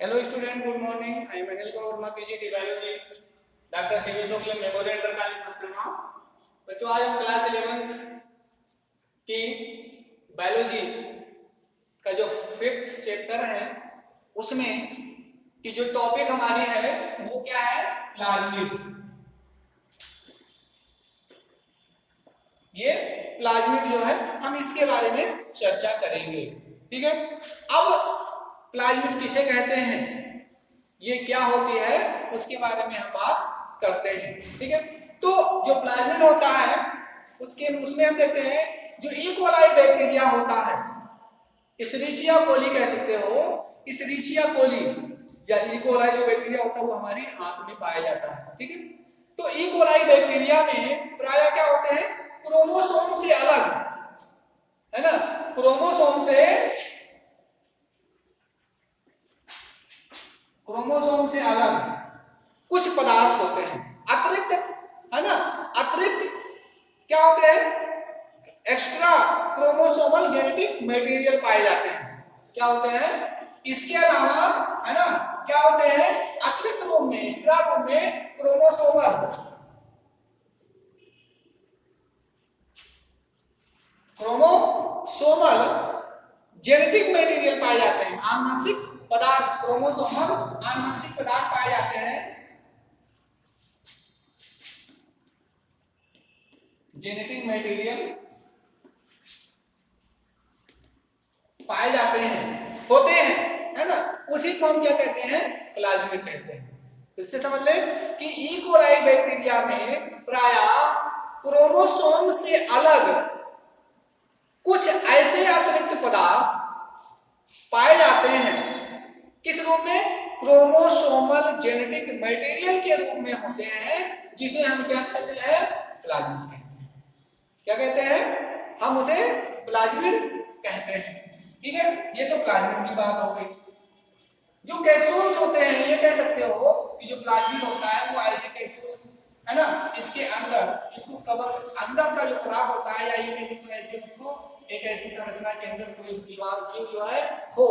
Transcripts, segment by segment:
Hello student, good morning. I am Anil Kaur, PGT Biology, doctor CV Shukla memorial inter college Maskarama. बच्चों आज हम class 11th की biology का जो 5th चैप्टर है उसमें की जो टॉपिक हमारी है वो क्या है, प्लाज्मिड। ये प्लाज्मिड जो है हम इसके बारे में चर्चा करेंगे, ठीक है। अब प्लाज्मिड किसे कहते हैं, ये क्या होती है, उसके बारे में हम बात करते हैं, ठीक है। तो जो प्लाज्मिड होता है उसमें हम देखते हैं जो ई कोलाई बैक्टीरिया होता है, इशरिचिया कोली कह सकते हो, इशरिचिया कोली या ई कोलाई जो बैक्टीरिया होता है वो हमारी आंत में पाया जाता है, ठीक है। तो ई कोलाई बैक्टीरिया में प्रायः क्या होते हैं, क्रोमोसोम से अलग, है ना, क्रोमोसोम से अलग कुछ पदार्थ होते हैं, अतिरिक्त, है ना, अतिरिक्त क्या होते हैं, एक्स्ट्रा क्रोमोसोमल जेनेटिक मटेरियल पाए जाते हैं। क्या होते हैं, इसके अलावा, है ना, क्या होते हैं, अतिरिक्त रूप में, एक्स्ट्रा रूप में क्रोमोसोमल जेनेटिक मटेरियल पाए जाते हैं, आनुवंशिक पदार्थ, क्रोमोसोमल आनुवंशिक पदार्थ पाए जाते हैं, जेनेटिक मटेरियल पाए जाते हैं, होते हैं, है ना, उसी को हम क्या कहते हैं, प्लाज्मिड कहते हैं। इससे समझ ले कि ई कोलाई बैक्टीरिया में प्रायः क्रोमोसोम से अलग कुछ ऐसे अतिरिक्त पदार्थ पाए जाते हैं, किस रूप में, क्रोमोसोमल जेनेटिक मटेरियल के रूप में होते हैं, जिसे हम क्या कहते हैं, प्लाज्मिड कहते हैं। क्या कहते हैं, हम उसे प्लाज्मिड कहते हैं, ठीक है। ये तो प्लाज्मिड की बात हो गई। जो कैप्सूल्स होते हैं, ये कह सकते हो कि जो प्लाज्मिड होता है वो ऐसे कैप्सूल, है ना, इसके अंदर इसको कवर, अंदर का जो खुराक होता है, या ये कह सकते हैं ऐसे उसको एक ऐसी संरचना के अंदर कोई जीव जो है हो,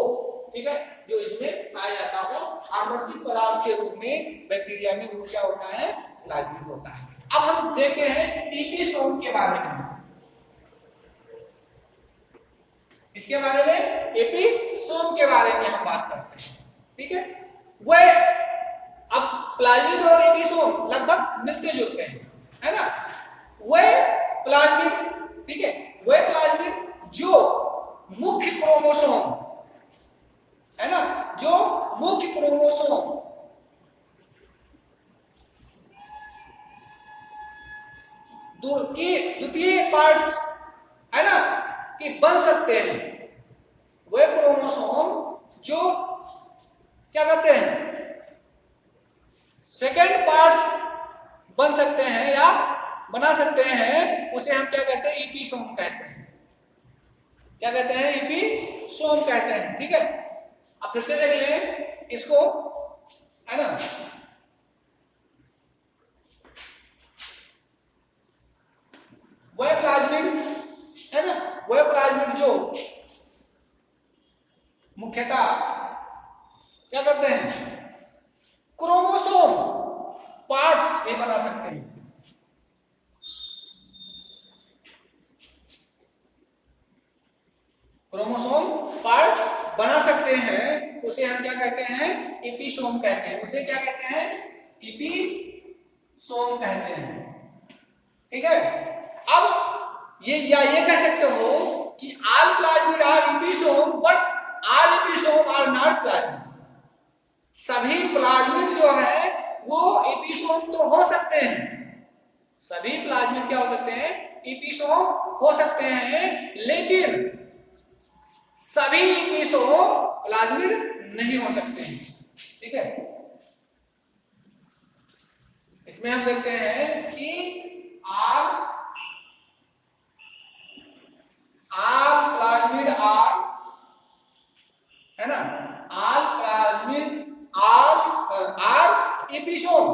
ठीक है, जो इसमें पाया जाता हो आनुवंशिक पदार्थ के रूप में बैक्टीरिया में, वो क्या होता है, प्लाज्मिड होता है। अब हम देखते हैं ईपीसोम के बारे में, इसके बारे में, एपीसोम के बारे में हम बात करते हैं, ठीक है। वह अब प्लाज्मिड और एपीसोम लगभग मिलते जुलते हैं, है ना। वह प्लाज्मिड, ठीक है, वह प्लाज्मिड जो मुख्य क्रोमोसोम, है ना, जो मुख्य क्रोमोसोम द्वितीय पार्ट, है ना, कि बन सकते हैं, वह क्रोमोसोम जो क्या करते हैं, सेकेंड पार्ट्स बन सकते हैं या बना सकते हैं, उसे हम क्या कहते हैं, ईपीसोम कहते हैं। क्या कहते हैं, ईपीसोम कहते हैं, ठीक है। अब फिर से देख लें इसको, है ना, वह प्लाज्मिड, है ना, वह प्लाज्मिड जो मुख्यतः क्या करते हैं, क्रोमोसोम पार्ट्स भी बना सकते हैं, क्रोमोसोम पार्ट बना सकते हैं, उसे हम क्या कहते हैं, एपीसोम कहते हैं, उसे क्या कहते हैं, एपीसोम कहते हैं, ठीक है। अब ये कह सकते हो कि all plasmid are episome, but all episome are not plasmid. सभी प्लाज्मिड जो है वो एपीसोम तो हो सकते हैं, सभी प्लाज्मिड क्या हो सकते हैं, एपीसोम हो सकते हैं, लेकिन सभी एपीसोम प्लाज्मिड नहीं हो सकते हैं, ठीक है। इसमें हम देखते हैं कि ऑल प्लाज्मिड आर, है ना, all plasmid are episome,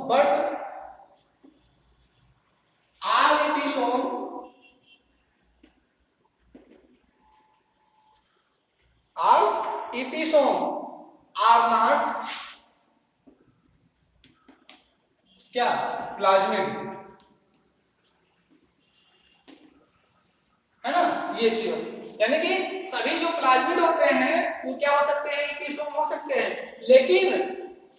but all episome episome are not क्या प्लाज्मिड, है ना, ये चीज, यानी कि सभी जो प्लाज्मिड होते हैं वो क्या हो सकते हैं, एपिसोम हो सकते हैं, लेकिन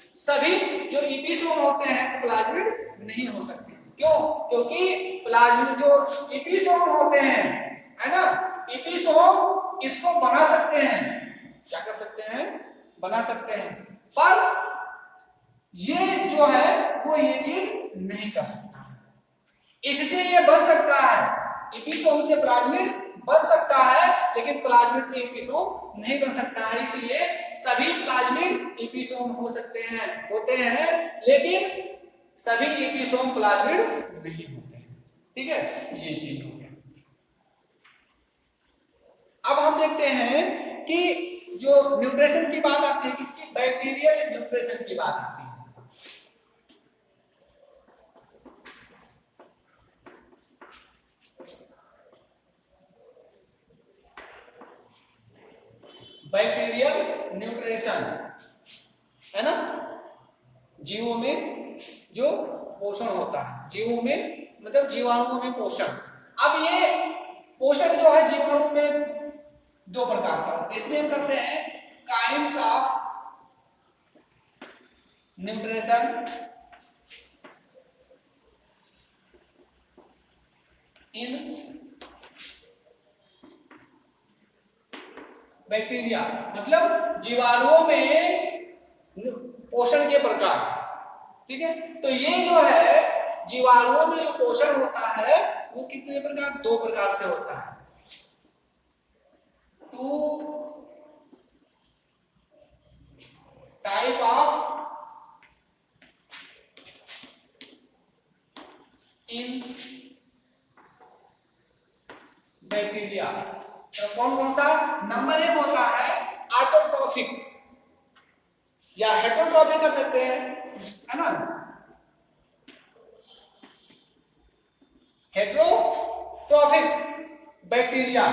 सभी जो एपिसोम होते हैं प्लाज्मिड नहीं हो सकते। क्यों? क्योंकि प्लाज्मिड जो एपिसोम होते हैं, है ना, एपिसोम इसको बना सकते हैं, क्या कर सकते हैं, बना सकते हैं, पर ये जो है वो ये चीज नहीं कर सकता। इससे ये बन सकता है, एपिसोम से प्लाज्मिड बन सकता है, लेकिन प्लाज्मिड से एपिसोम नहीं बन सकता है। इसलिए सभी प्लाज्मिड एपिसोम हो सकते हैं, होते हैं, लेकिन सभी एपिसोम प्लाज्मिड नहीं होते हैं। ठीक है, ये चीज हो गया। अब हम देखते हैं कि जो न्यूट्रिशन की बात आती है, किसकी, बैक्टीरियल न्यूट्रिशन की बात आती है। बैक्टीरियल न्यूट्रिशन, है ना, जीवों में जो पोषण होता है, जीवों में मतलब जीवाणुओं में पोषण। अब ये पोषण जो है जीवाणु में दो प्रकार का होता है, इसमें हम करते हैं kinds of nutrition in bacteria, मतलब जीवाणुओं में पोषण के प्रकार। ठीक है, तो ये जो है जीवाणुओं में जो पोषण होता है वो कितने प्रकार, दो प्रकार से होता है। टू टाइप ऑफ इन बैक्टीरिया। तो कौन कौन सा, नंबर एक होता है ऑटोट्रोफिक या हेटरोट्रोफिक कर सकते हैं, है ना, हेटरोट्रोफिक बैक्टीरिया,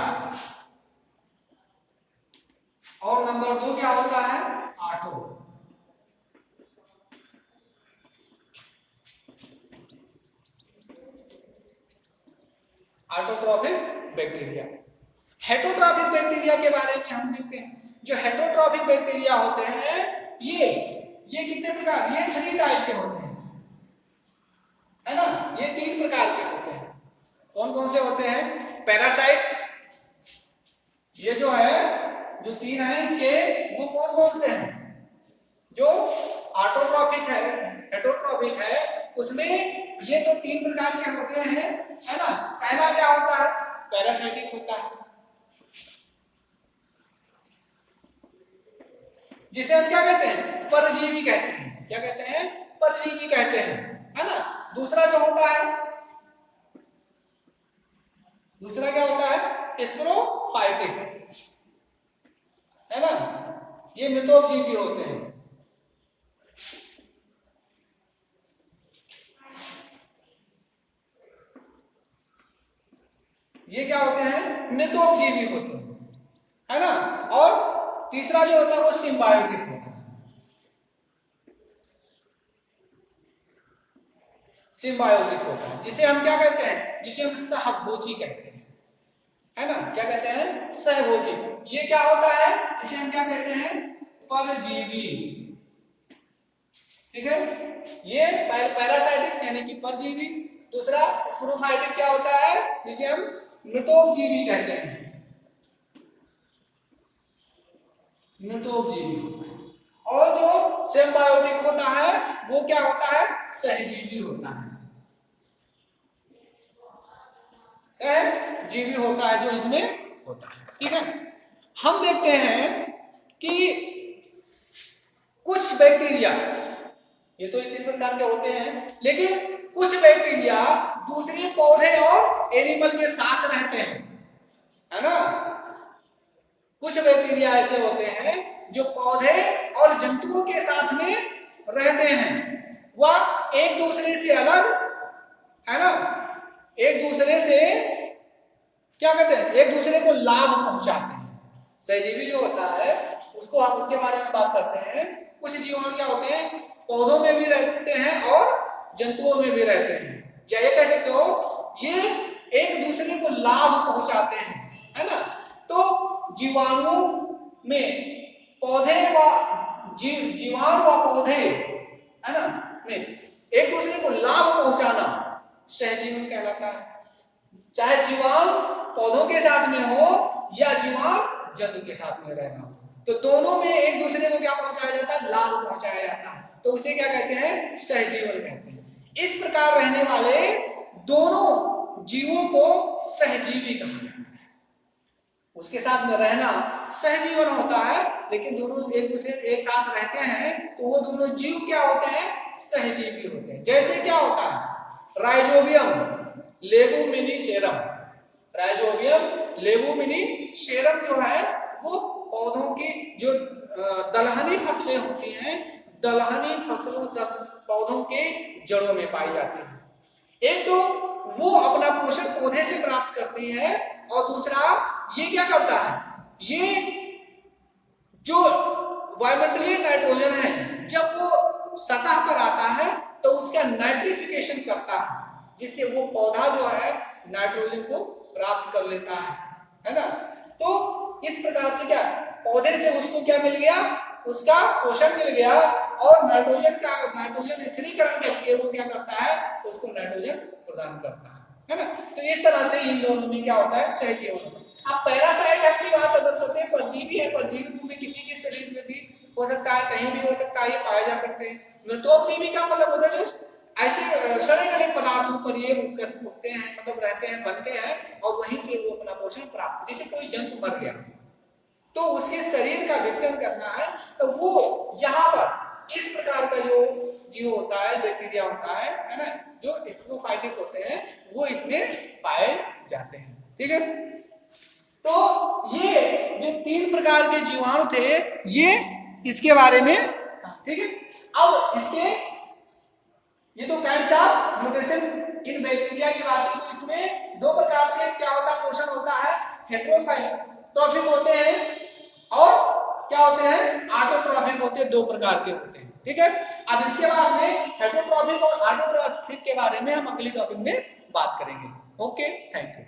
और नंबर दो क्या होता है, auto. Autotrophic bacteria. Heterotrophic bacteria के बारे में हम देखते हैं। जो हेटरोट्रोफिक बैक्टीरिया होते हैं ये कितने प्रकार, ये 3 टाइप के होते हैं, है ना, ये 3 प्रकार के होते हैं। कौन कौन से होते हैं, पैरासाइट, ये जो है जो 3 है इसके, वो कौन कौन से हैं, जो ऑटोट्रोफिक है, हेटरोट्रोफिक है, उसमें ये तो 3 प्रकार के होते हैं, है ना। पहला क्या होता है, पैरासाइटिक होता है, जिसे हम क्या कहते हैं, परजीवी कहते हैं। क्या कहते हैं, परजीवी कहते हैं, है ना। दूसरा जो होता है, दूसरा क्या होता है, स्पोरोफाइटिक, है ना, ये मृतोपजीवी होते हैं। ये क्या होते हैं, मृतोपजीवी होते हैं, है ना। और तीसरा जो होता है वो सिम्बायोटिक होता है, सिम्बायोटिक होता है, जिसे हम क्या कहते हैं, जिसे हम सहभोजी कहते हैं, है ना। क्या कहते हैं, सहभोजी। ये क्या होता है, जिसे हम क्या कहते हैं, परजीवी। ठीक है, ये पैरासाइटिक यानी कि परजीवी। दूसरा स्पोरोफाइटिक क्या होता है, जिसे हम मृतोपजीवी कहते हैं, मृतोपजीवी होता है। और जो सिम्बायोटिक होता है वो क्या होता है, सहजीवी होता है, सहजीवी होता है जो इसमें होता है। ठीक है, हम देखते हैं कि कुछ बैक्टीरिया, ये तो 3 प्रकार के होते हैं, लेकिन कुछ बैक्टीरिया दूसरे पौधे और एनिमल के साथ रहते हैं, है ना। कुछ बैक्टीरिया ऐसे होते हैं जो पौधे और जंतुओं के साथ में रहते हैं, वह एक दूसरे से अलग, है ना, एक दूसरे से क्या कहते हैं, एक दूसरे को लाभ पहुंचाते हैं, सहजीवी जो होता है उसको हम उसके बारे में बात करते हैं। कुछ जीवाणु क्या होते हैं, पौधों में भी रहते हैं और जंतुओं में भी रहते हैं, या ये कह सकते हो ये एक दूसरे को लाभ पहुंचाते हैं, है ना। तो जीवाणु में पौधे व जीवाणु व पौधे, है ना, में एक दूसरे को लाभ पहुंचाना सहजीवन कहलाता है। चाहे जीवाणु पौधों के साथ में हो या जीवाणु जंतु के साथ में रहना हो, तो दोनों में एक दूसरे को क्या पहुंचाया जाता है, लाभ पहुंचाया जाता है, तो उसे क्या कहते हैं, सहजीवन कहते हैं। इस प्रकार रहने वाले दोनों जीवों को सहजीवी कहा जाता है। उसके साथ में रहना सहजीवन होता है, लेकिन दोनों एक दूसरे एक साथ रहते हैं तो वो दोनों जीव क्या होते हैं, सहजीवी होते हैं। जैसे क्या होता है, राइजोबियम लेगुमिनिसेरम, राइजोबियम लेगुमिनिसेरम जो है वो पौधों की जो दलहनी फसलें होती हैं, दलहनी फसलों तक पौधों के जड़ों में पाई जाती है। एक तो वो अपना पोषण पौधे से प्राप्त करती है और दूसरा ये क्या करता है, ये जो वायुमंडलीय नाइट्रोजन है जब वो सतह पर आता है तो उसका नाइट्रिफिकेशन करता है, जिससे वो पौधा जो है नाइट्रोजन को प्राप्त कर लेता है ना। तो इस प्रकार से क्या पौधे से उसको क्या मिल गया, उसका पोषण मिल गया और नाइट्रोजन स्थिरीकरण करके वो क्या करता है, उसको नाइट्रोजन प्रदान करता है ना। तो इस तरह से इन दोनों में क्या होता है, सहजीवन। अब पैरासाइट की बात अगर करते हैं, परजीवी है, परजीवी में किसी के शरीर में भी हो सकता है, कहीं भी हो सकता है, ये पाए जा सकते हैं। मृतोपजीवी का मतलब होता है जो ऐसे सड़े गले पदार्थों पर ये उगते हैं, मतलब रहते हैं, बनते हैं और वहीं से वो अपना पोषण प्राप्त, जैसे कोई जंतु मर गया तो उसके शरीर का विघटन करना है, तो वो यहाँ पर इस प्रकार का जो जीव होता है, बैक्टीरिया होता है ना, जो स्पोरोफाइटिक होते हैं वो इसमें पाए जाते हैं। ठीक है, तो ये जो 3 प्रकार के जीवाणु थे ये इसके बारे में, ठीक है। अब इसके ये तो kinds of mutation in bacteria की बात है, तो इसमें 2 प्रकार से क्या होता है, पोषण होता है, हेटेरोट्रॉफिक होते हैं और क्या होते हैं, ऑटोट्रॉफिक होते हैं, 2 प्रकार के होते हैं। ठीक है, अब इसके बाद में हेटेरोट्रॉफिक और ऑटोट्रॉफिक के बारे में हम अगली टॉपिक में बात करेंगे। Okay, thank you.